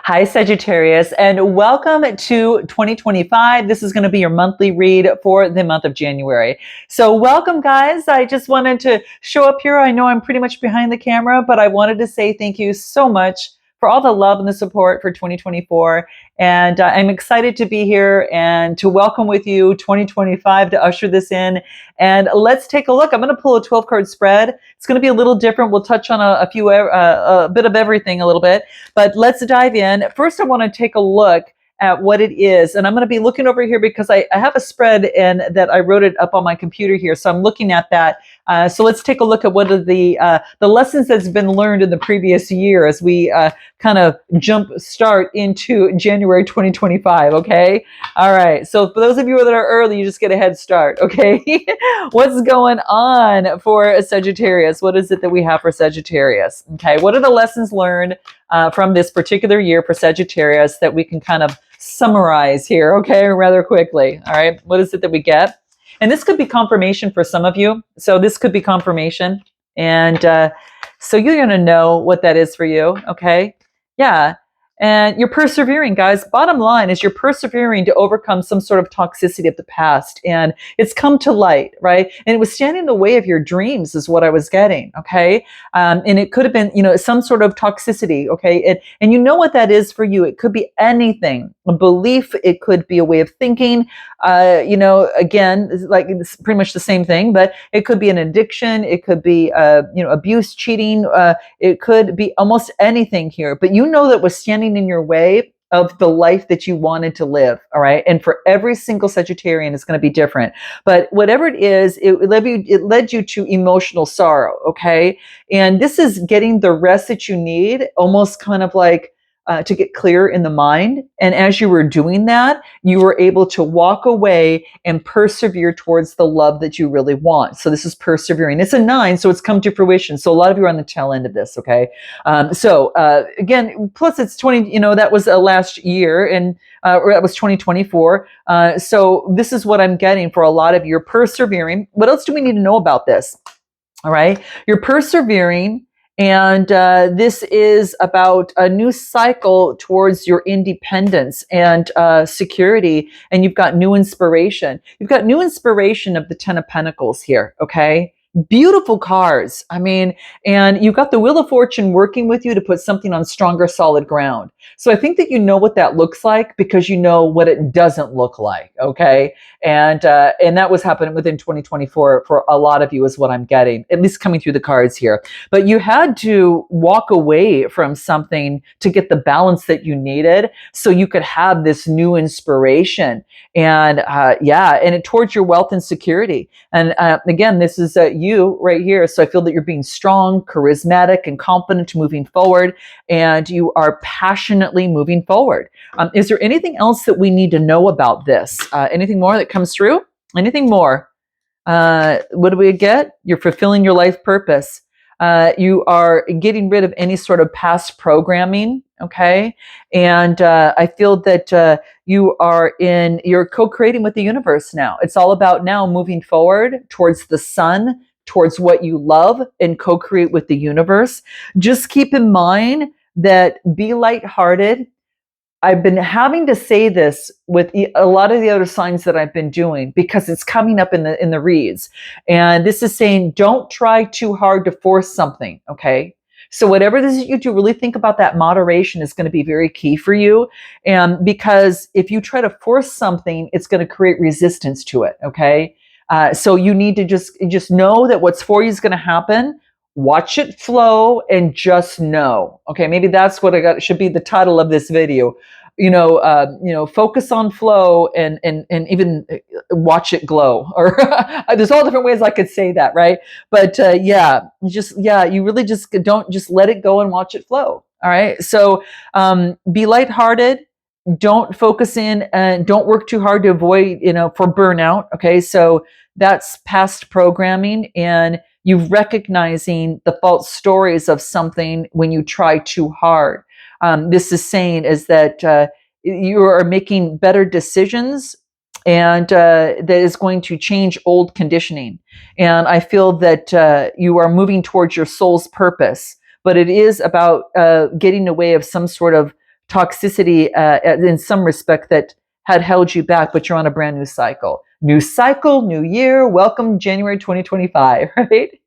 Hi, Sagittarius, and welcome to 2025. This is going to be your monthly read for the month of January. So welcome, guys. I just wanted to show up here. I know I'm pretty much behind the camera, but I wanted to say thank you so much for all the love and the support for 2024. And I'm excited to be here and to welcome with you 2025 to usher this in. And let's take a look. I'm going to pull a 12 card spread. It's going to be a little different. We'll touch on a bit of everything a little bit. But let's dive in. First, I want to take a look at what it is. And I'm going to be looking over here because I have a spread and that I wrote it up on my computer here. So I'm looking at that. So let's take a look at what are the lessons that's been learned in the previous year as we kind of jump start into January 2025. Okay. All right. So for those of you that are early, you just get a head start. Okay. What's going on for Sagittarius? What is it that we have for Sagittarius? Okay. What are the lessons learned from this particular year for Sagittarius that we can kind of summarize here, okay, rather quickly? All right, what is it that we get? And this could be confirmation for some of you. So this could be confirmation. And so you're going to know what that is for you, okay? Yeah. And you're persevering, guys. Bottom line is you're persevering to overcome some sort of toxicity of the past. And it's come to light, right? And it was standing in the way of your dreams is what I was getting, okay? And it could have been, some sort of toxicity, okay? And you know what that is for you. It could be anything, a belief. It could be a way of thinking. Again, like it's pretty much the same thing, but it could be an addiction. It could be, abuse, cheating. It could be almost anything here. But you know that was standing in your way of the life that you wanted to live. All right. And for every single Sagittarian, it's going to be different. But whatever it is, it led you to emotional sorrow. Okay. And this is getting the rest that you need, almost kind of like to get clear in the mind. And as you were doing that, you were able to walk away and persevere towards the love that you really want. So this is persevering. It's a 9, so it's come to fruition. So a lot of you are on the tail end of this, okay? Again, plus it's 20, that was last year, and or that was 2024. So this is what I'm getting for a lot of you. You're persevering. What else do we need to know about this? All right. You're persevering. And this is about a new cycle towards your independence and security. And you've got new inspiration. You've got new inspiration of the 10 of Pentacles here. Okay. Beautiful cards. I mean, and you've got the Wheel of Fortune working with you to put something on stronger, solid ground. So I think that you know what that looks like because you know what it doesn't look like. Okay. And that was happening within 2024 for a lot of you is what I'm getting, at least coming through the cards here. But you had to walk away from something to get the balance that you needed so you could have this new inspiration. And and it towards your wealth and security. And again, this is you right here. So I feel that you're being strong, charismatic, and confident moving forward. And you are passionately moving forward. Is there anything else that we need to know about this? Anything more that comes through? Anything more? What do we get? You're fulfilling your life purpose. You are getting rid of any sort of past programming. Okay. And I feel that you're co-creating with the universe now. It's all about now moving forward towards the sun, towards what you love, and co-create with the universe. Just keep in mind that be lighthearted. I've been having to say this with a lot of the other signs that I've been doing because it's coming up in the reads. And this is saying, don't try too hard to force something. Okay. So whatever this is you do, really think about that. Moderation is going to be very key for you. And because if you try to force something, it's going to create resistance to it. Okay. So you need to just know that what's for you is going to happen. Watch it flow and just know. Okay, maybe that's what should be the title of this video. Focus on flow and even watch it glow. Or there's all different ways I could say that, right? But you really just don't just let it go and watch it flow. All right. So be lighthearted. Don't focus in and don't work too hard to avoid, for burnout. Okay. So that's past programming and you recognizing the false stories of something when you try too hard. This is saying is that you are making better decisions and that is going to change old conditioning. And I feel that you are moving towards your soul's purpose, but it is about getting away of some sort of toxicity in some respect that had held you back, but you're on a brand new cycle. New cycle, new year. Welcome January 2025, right?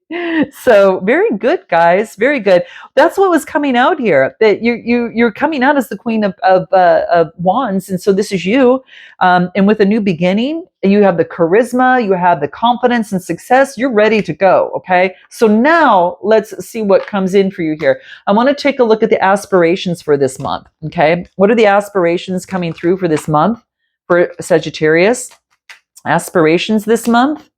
So very good, guys. Very good. That's what was coming out here. That you're coming out as the Queen of Wands, and so this is you. And with a new beginning, you have the charisma, you have the confidence and success. You're ready to go. Okay. So now let's see what comes in for you here. I want to take a look at the aspirations for this month. Okay. What are the aspirations coming through for this month for Sagittarius? Aspirations this month.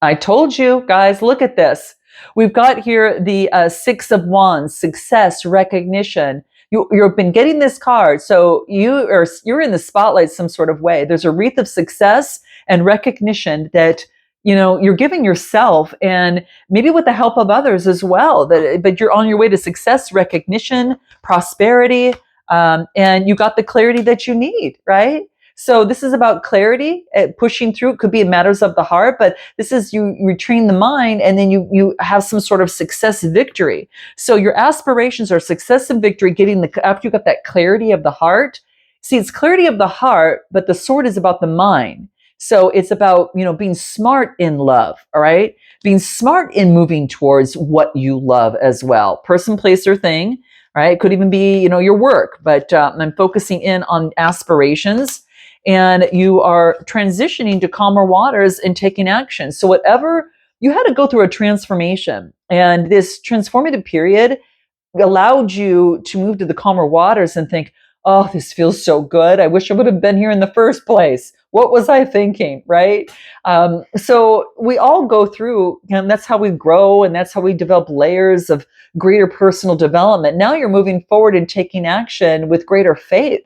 I told you, guys, look at this. We've got here the Six of Wands, success, recognition. You've been getting this card, so you're in the spotlight some sort of way. There's a wreath of success and recognition that you're giving yourself, and maybe with the help of others as well. But you're on your way to success, recognition, prosperity, and you got the clarity that you need, right? So this is about clarity, pushing through. It could be matters of the heart, but this is you retrain the mind, and then you have some sort of success victory. So your aspirations are success and victory, after you got that clarity of the heart. See, it's clarity of the heart, but the sword is about the mind. So it's about, being smart in love, all right? Being smart in moving towards what you love as well. Person, place, or thing, right? It could even be, your work, but I'm focusing in on aspirations. And you are transitioning to calmer waters and taking action. So whatever, you had to go through a transformation, and this transformative period allowed you to move to the calmer waters and think, oh, this feels so good. I wish I would have been here in the first place. What was I thinking, right? So we all go through, and that's how we grow, and that's how we develop layers of greater personal development. Now you're moving forward and taking action with greater faith.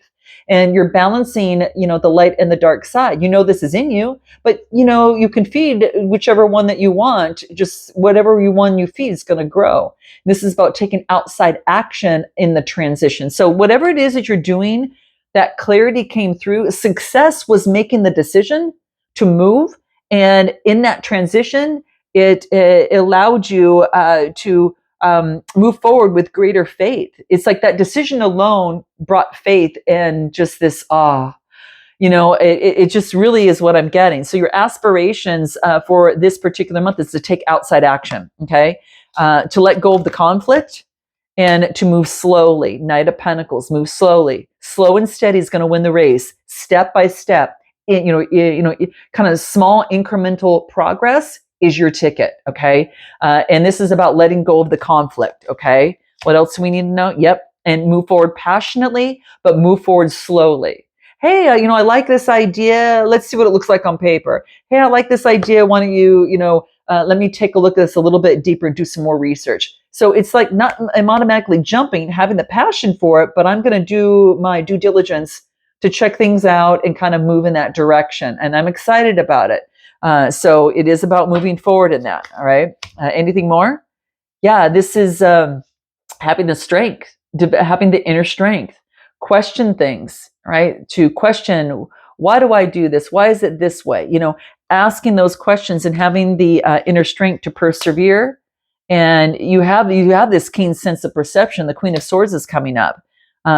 And you're balancing, the light and the dark side. This is in you, but you can feed whichever one that you want. Just whatever one you feed is going to grow. This is about taking outside action in the transition. So whatever it is that you're doing, that clarity came through. Success was making the decision to move, and in that transition, it allowed you to move forward with greater faith. It's like that decision alone brought faith and just this awe. It just really is what I'm getting. So your aspirations for this particular month is to take outside action, okay? To let go of the conflict and to move slowly. Knight of Pentacles, move slowly. Slow and steady is going to win the race, step by step. Kind of small incremental progress is your ticket, okay? And this is about letting go of the conflict, okay? What else do we need to know? Yep. And move forward passionately, but move forward slowly. Hey, I like this idea. Let's see what it looks like on paper. Hey, I like this idea. Why don't you, let me take a look at this a little bit deeper and do some more research. So it's like I'm automatically jumping, having the passion for it, but I'm going to do my due diligence to check things out and kind of move in that direction. And I'm excited about it. So it is about moving forward in that. All right. Anything more? Yeah, this is having the strength, having the inner strength. Question things, right? To question, why do I do this? Why is it this way? Asking those questions and having the inner strength to persevere. And you have this keen sense of perception. The Queen of Swords is coming up.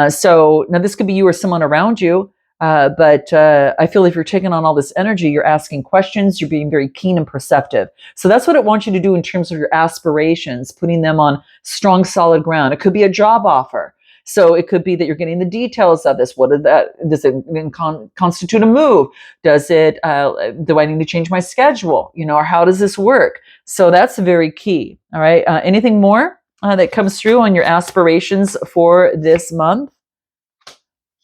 So now this could be you or someone around you. But I feel if you're taking on all this energy, you're asking questions, you're being very keen and perceptive. So that's what it wants you to do in terms of your aspirations, putting them on strong, solid ground. It could be a job offer. So it could be that you're getting the details of this. Does it constitute a move? Does it, do I need to change my schedule? Or how does this work? So that's very key. All right. Anything more that comes through on your aspirations for this month?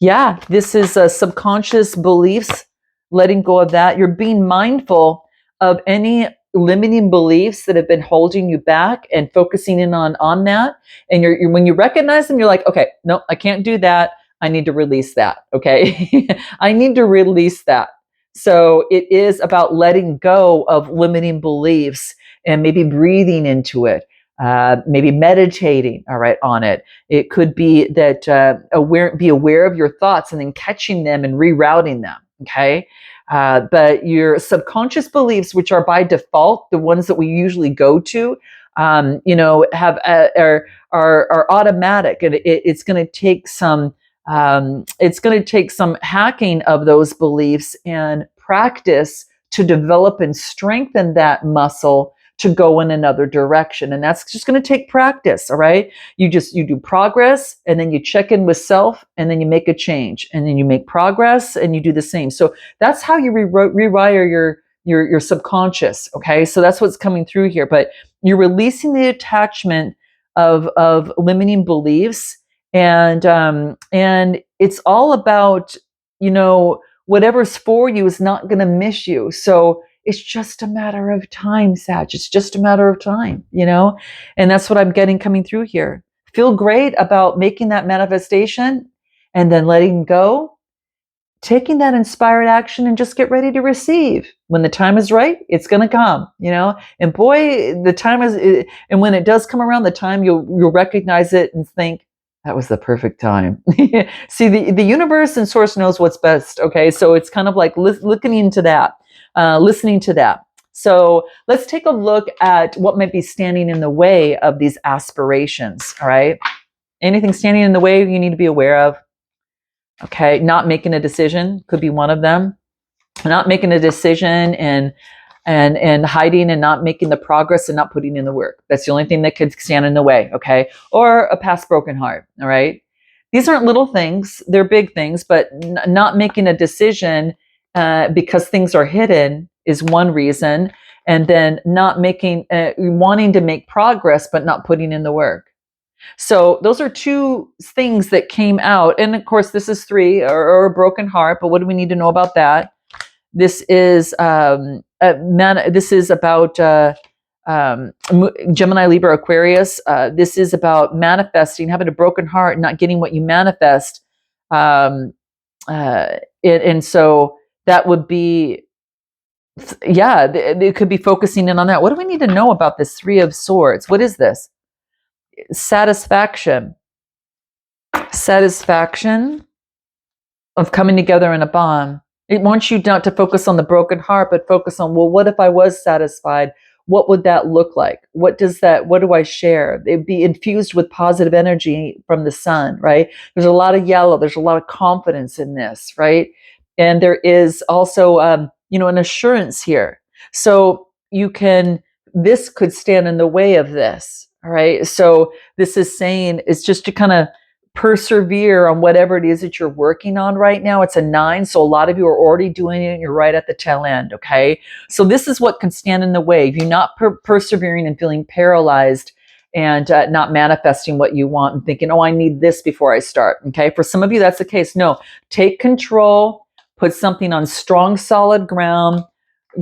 Yeah, this is subconscious beliefs, letting go of that. You're being mindful of any limiting beliefs that have been holding you back and focusing in on that. And you're when you recognize them, you're like, okay, no, I can't do that. I need to release that. Okay. I need to release that. So it is about letting go of limiting beliefs and maybe breathing into it. Maybe meditating, all right, on it. It could be that be aware of your thoughts and then catching them and rerouting them, okay? But your subconscious beliefs, which are by default the ones that we usually go to, are are automatic, and it's going to take some hacking of those beliefs and practice to develop and strengthen that muscle to go in another direction. And that's just going to take practice. All right. You do progress, and then you check in with self, and then you make a change, and then you make progress and you do the same. So that's how you rewire your subconscious. Okay. So that's what's coming through here, but you're releasing the attachment of limiting beliefs. And it's all about, whatever's for you is not going to miss you. So it's just a matter of time, Sag. It's just a matter of time, and that's what I'm getting coming through here. Feel great about making that manifestation and then letting go, taking that inspired action, and just get ready to receive. When the time is right, it's going to come, and boy, the time is, and when it does come around, the time you'll recognize it and think, that was the perfect time. See, the universe and source knows what's best. Okay. So it's kind of like looking into that, listening to that. So let's take a look at what might be standing in the way of these aspirations. All right. Anything standing in the way you need to be aware of. Okay. Not making a decision could be one of them. Not making a decision and hiding and not making the progress and not putting in the work. That's the only thing that could stand in the way. Okay. Or a past broken heart. All right. These aren't little things. They're big things, but not making a decision because things are hidden is one reason. And then not making, wanting to make progress, but not putting in the work. So those are two things that came out. And of course, this is 3 or a broken heart. But what do we need to know about that? This is this is about Gemini, Libra, Aquarius. This is about manifesting, having a broken heart, not getting what you manifest. And so that would be, it could be focusing in on that. What do we need to know about this 3 of Swords? What is this? Satisfaction of coming together in a bond. It wants you not to focus on the broken heart, but focus on, well, what if I was satisfied? What would that look like? What do I share? It'd be infused with positive energy from the sun, right? There's a lot of yellow. There's a lot of confidence in this, right? And there is also, an assurance here. So this could stand in the way of this, all right? So this is saying, it's just to kind of persevere on whatever it is that you're working on right now. It's a 9. So a lot of you are already doing it and you're right at the tail end. Okay. So this is what can stand in the way. If you're not persevering and feeling paralyzed and not manifesting what you want and thinking, oh, I need this before I start. Okay. For some of you, that's the case. No, take control, put something on strong, solid ground.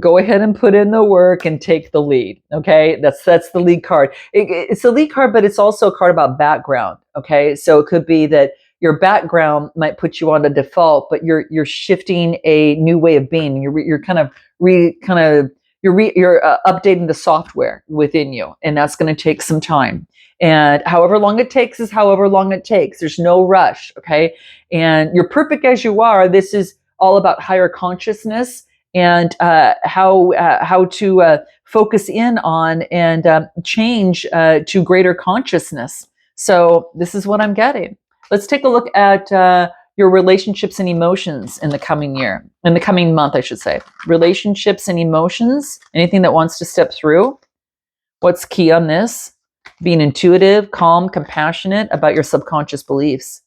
Go ahead and put in the work and take the lead. Okay. That's the lead card. It's a lead card, but it's also a card about background. Okay. So it could be that your background might put you on a default, but you're shifting a new way of being. You're updating the software within you, and that's going to take some time. And however long it takes is however long it takes. There's no rush. Okay. And you're perfect as you are. This is all about higher consciousness and how to focus in on and change to greater consciousness. So this is what I'm getting. Let's take a look at your relationships and emotions in the coming month, I should say. Relationships and emotions, anything that wants to step through. What's key on this? Being intuitive, calm, compassionate about your subconscious beliefs.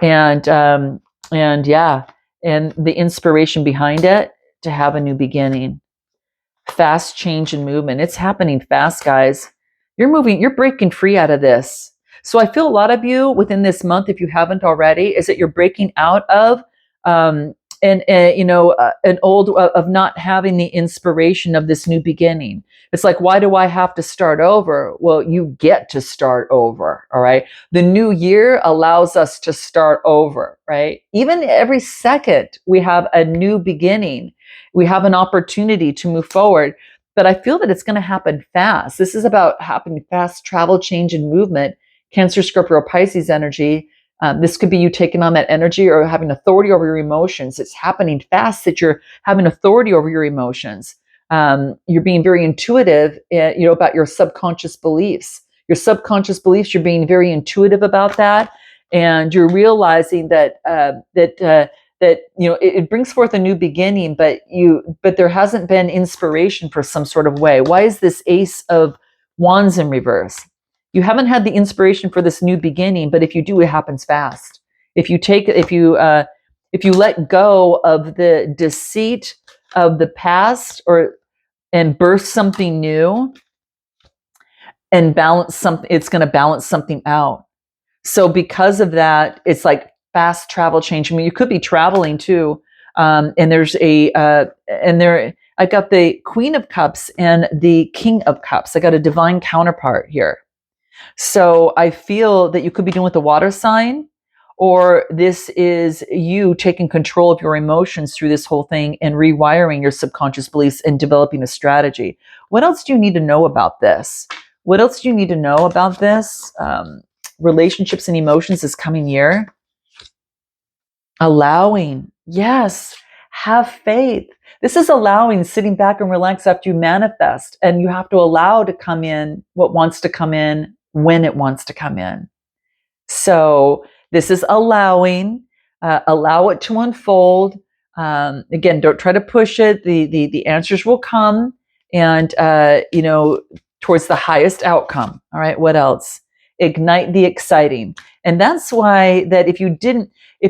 And the inspiration behind it, to have a new beginning. Fast change and movement. It's happening fast, guys. You're breaking free out of this. So I feel a lot of you within this month, if you haven't already, is that you're breaking out of an old of not having the inspiration of this new beginning. It's like, why do I have to start over? Well, you get to start over. All right. The new year allows us to start over, right? Even every second we have a new beginning. We have an opportunity to move forward, but I feel that it's going to happen fast. This is about happening fast, travel, change, and movement. Cancer, Scorpio, Pisces energy. This could be you taking on that energy or having authority over your emotions. It's happening fast that you're having authority over your emotions. You're being very intuitive, about your subconscious beliefs. your subconscious beliefs. You're being very intuitive about that, and you're realizing that it brings forth a new beginning, but there hasn't been inspiration for some sort of way. Why is this Ace of Wands in reverse? You haven't had the inspiration for this new beginning, but if you do, it happens fast. If you let go of the deceit of the past and birth something new and balance something, it's going to balance something out. So because of that, it's like fast travel change. I mean, you could be traveling too. And there's I got the Queen of Cups and the King of Cups. I got a divine counterpart here. So I feel that you could be dealing with a water sign, or this is you taking control of your emotions through this whole thing and rewiring your subconscious beliefs and developing a strategy. What else do you need to know about this? What else do you need to know about this? Relationships and emotions this coming year. Allowing, yes, have faith. This is allowing, sitting back and relax after you manifest, and you have to allow to come in what wants to come in when it wants to come in. So this is allowing, allow it to unfold. Again, don't try to push it. The answers will come, and towards the highest outcome. All right. What else? Ignite the exciting. And that's why that if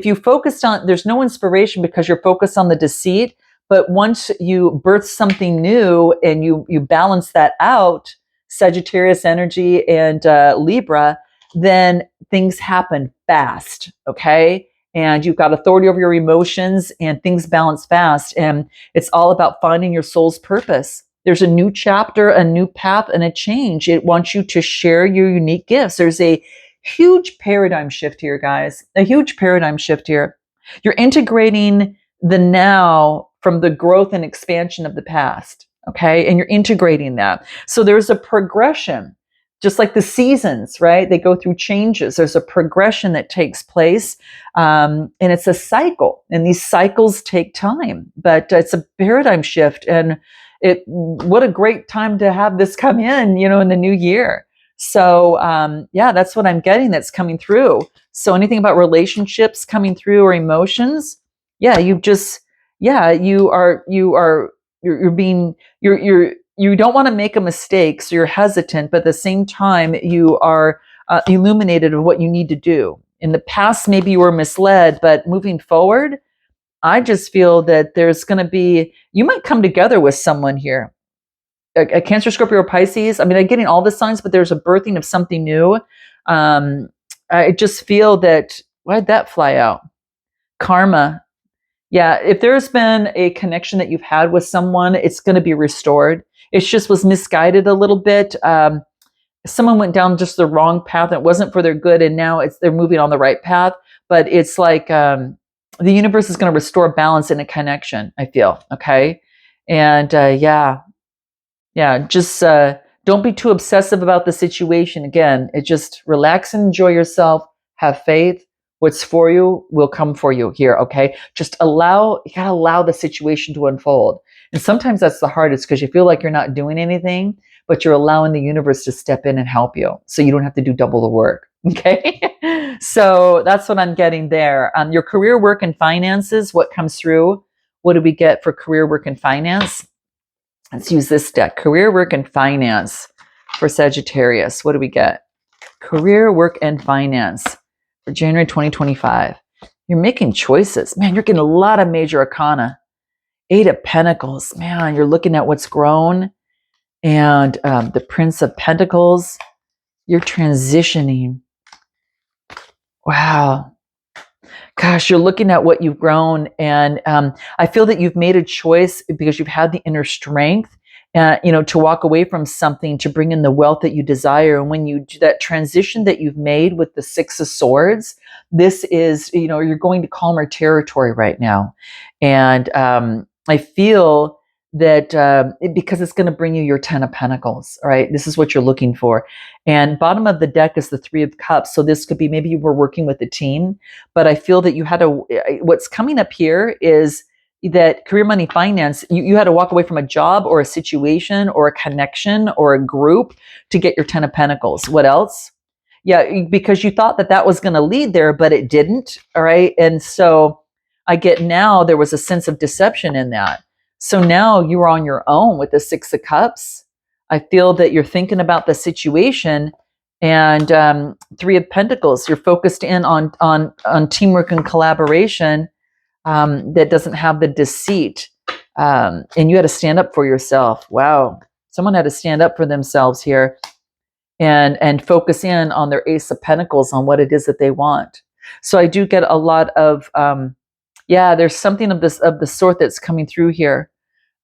you focused on, there's no inspiration because you're focused on the deceit. But once you birth something new and you balance that out, Sagittarius energy and Libra, then things happen fast. Okay. And you've got authority over your emotions and things balance fast. And it's all about finding your soul's purpose. There's a new chapter, a new path, and a change. It wants you to share your unique gifts. There's a huge paradigm shift here, guys. A huge paradigm shift here. You're integrating the now from the growth and expansion of the past, okay? And you're integrating that. So there's a progression, just like the seasons, right? They go through changes. There's a progression that takes place, and it's a cycle. And these cycles take time, but it's a paradigm shift. And what a great time to have this come in, in the new year. So that's what I'm getting that's coming through. So anything about relationships coming through or emotions, you don't want to make a mistake, so you're hesitant, but at the same time you are illuminated of what you need to do. In the past, maybe you were misled, but moving forward, I just feel that there's going to be, you might come together with someone here. A Cancer, Scorpio, or Pisces. I mean, I'm getting all the signs, but there's a birthing of something new. I just feel that, why'd that fly out? Karma. Yeah, if there's been a connection that you've had with someone, it's going to be restored. It just was misguided a little bit. Someone went down just the wrong path. And it wasn't for their good, and now they're moving on the right path. But it's like the universe is going to restore balance in a connection, I feel. Okay, and just don't be too obsessive about the situation. Again, it just relax and enjoy yourself. Have faith. What's for you will come for you here, okay? You gotta allow the situation to unfold. And sometimes that's the hardest because you feel like you're not doing anything, but you're allowing the universe to step in and help you. So you don't have to do double the work, okay? So that's what I'm getting there. Your career, work, and finances, what comes through? What do we get for career, work, and finance? Let's use this deck. Career, work, and finance for Sagittarius. What do we get? Career, work, and finance for January 2025. You're making choices. Man, you're getting a lot of major arcana. 8 of Pentacles. Man, you're looking at what's grown. And the Prince of Pentacles. You're transitioning. Wow. Gosh, you're looking at what you've grown. And I feel that you've made a choice because you've had the inner strength to walk away from something to bring in the wealth that you desire. And when you do that transition that you've made with the 6 of Swords, this is, you're going to calmer territory right now. And I feel that because it's going to bring you your 10 of Pentacles, all right? This is what you're looking for. And bottom of the deck is the 3 of Cups. So this could be, maybe you were working with a team, but I feel that you had what's coming up here is that career, money, finance, you had to walk away from a job or a situation or a connection or a group to get your 10 of Pentacles. What else? Yeah, because you thought that that was going to lead there, but it didn't. All right. And so I get now there was a sense of deception in that. So now you're on your own with the Six of Cups. I feel that you're thinking about the situation, and Three of Pentacles. You're focused in on teamwork and collaboration that doesn't have the deceit. And you had to stand up for yourself. Wow. Someone had to stand up for themselves here and focus in on their Ace of Pentacles, on what it is that they want. So I do get a lot of, there's something of the sort that's coming through here.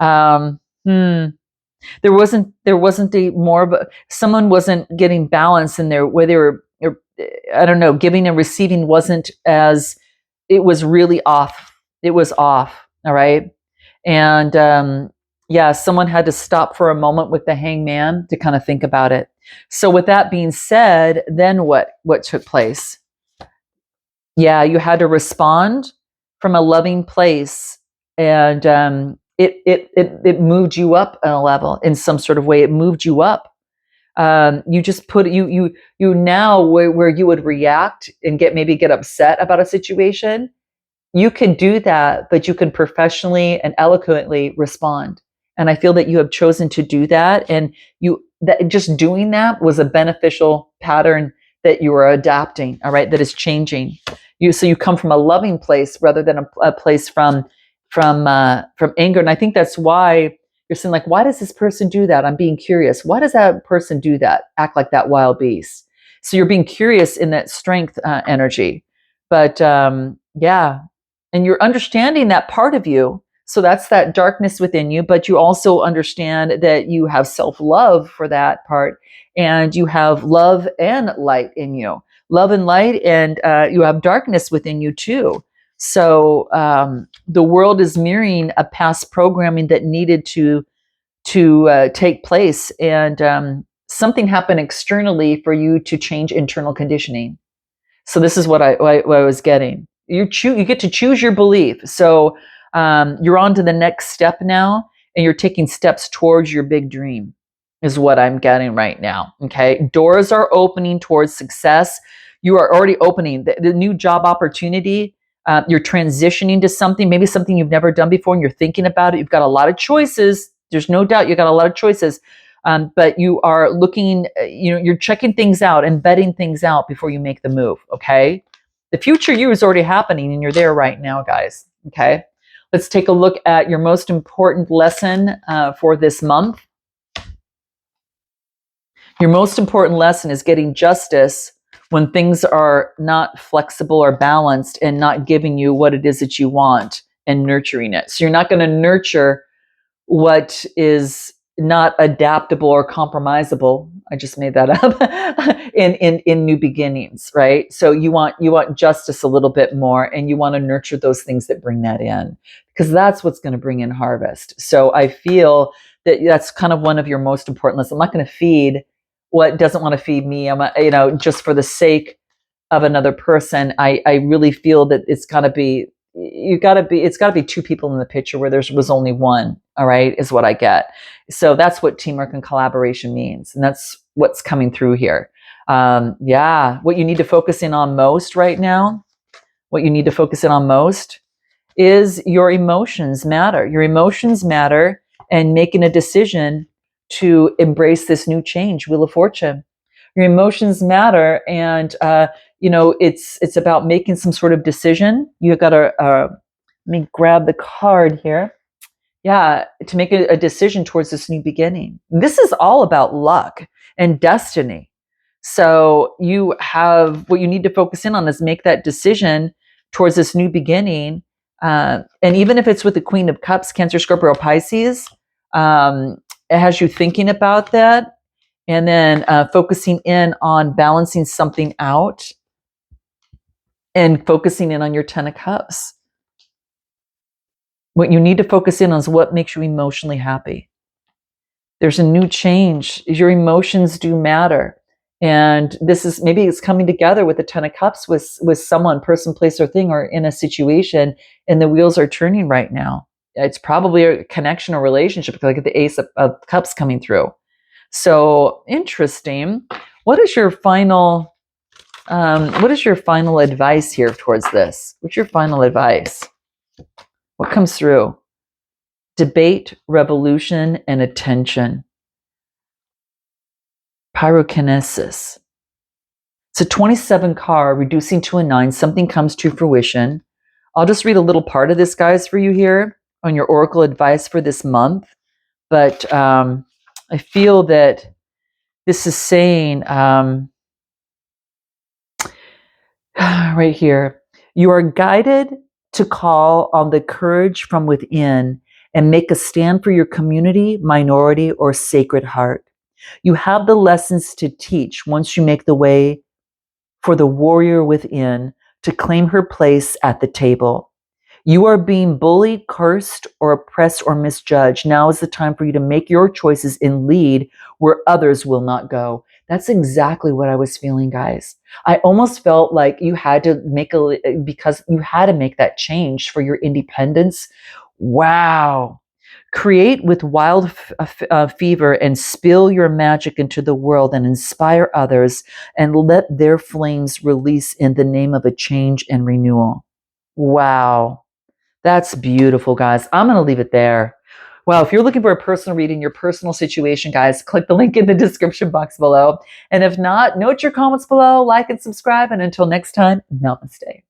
There wasn't a more of a, someone wasn't getting balance in there where they were, I don't know, giving and receiving wasn't as, it was really off. It was off. All right. And someone had to stop for a moment with the Hangman to kind of think about it. So with that being said, then what took place? Yeah, you had to respond from a loving place, and it moved you up on a level in some sort of way. It moved you up. You just put you now where you would react and get upset about a situation. You can do that, but you can professionally and eloquently respond. And I feel that you have chosen to do that, and that just doing that was a beneficial pattern that you are adapting. All right, that is changing. So you come from a loving place rather than a place from anger. And I think that's why you're saying, like, why does this person do that? I'm being curious. Why does that person do that? Act like that wild beast. So you're being curious in that strength energy. But and you're understanding that part of you. So that's that darkness within you, but you also understand that you have self-love for that part, and you have love and light in you. Love and light, and you have darkness within you too. So the world is mirroring a past programming that needed to take place, and something happened externally for you to change internal conditioning. So this is what I was getting. You get to choose your belief. So you're on to the next step now, and you're taking steps towards your big dream, is what I'm getting right now. Okay, doors are opening towards success. You are already opening the new job opportunity. You're transitioning to something, maybe something you've never done before, and you're thinking about it. You've got a lot of choices. There's no doubt you got a lot of choices. But you are looking, you're checking things out and vetting things out before you make the move. Okay. The future you is already happening, and you're there right now, guys. Okay. Let's take a look at your most important lesson for this month. Your most important lesson is getting justice when things are not flexible or balanced and not giving you what it is that you want, and nurturing it. So you're not going to nurture what is not adaptable or compromisable. I just made that up in new beginnings, right? So you want justice a little bit more, and you want to nurture those things that bring that in, because that's what's going to bring in harvest. So I feel that that's kind of one of your most important lessons. I'm not going to feed what doesn't want to feed me. Just for the sake of another person. I really feel that it's got to be two people in the picture where there was only one. All right, is what I get. So that's what teamwork and collaboration means, and that's what's coming through here. What you need to focus in on most right now, is your emotions matter. Your emotions matter, and making a decision to embrace this new change, Wheel of Fortune. Your emotions matter, and it's about making some sort of decision. You've got to let me grab the card here. Yeah, to make a decision towards this new beginning. This is all about luck and destiny. So you have, what you need to focus in on is make that decision towards this new beginning. And even if it's with the Queen of Cups, Cancer, Scorpio, Pisces, it has you thinking about that, and then focusing in on balancing something out, and focusing in on your 10 of Cups. What you need to focus in on is what makes you emotionally happy. There's a new change. Your emotions do matter. And this is, maybe it's coming together with the Ten of Cups with someone, person, place, or thing, or in a situation, and the wheels are turning right now. It's probably a connection or relationship, like the Ace of Cups coming through. So interesting. What is your final advice here towards this? What's your final advice? What comes through? Debate, revolution, and attention. Pyrokinesis. It's a 27 card, reducing to a 9. Something comes to fruition. I'll just read a little part of this, guys, for you here on your oracle advice for this month. But I feel that this is saying, right here, you are guided to call on the courage from within and make a stand for your community, minority, or sacred heart. You have the lessons to teach once you make the way for the warrior within to claim her place at the table. You are being bullied, cursed, or oppressed or misjudged. Now is the time for you to make your choices and lead where others will not go. That's exactly what I was feeling, guys. I almost felt like you had to because you had to make that change for your independence. Wow. Create with wild fever and spill your magic into the world and inspire others and let their flames release in the name of a change and renewal. Wow. That's beautiful, guys. I'm going to leave it there. Wow, if you're looking for a personal reading, your personal situation, guys, click the link in the description box below. And if not, note your comments below, like and subscribe. And until next time, namaste.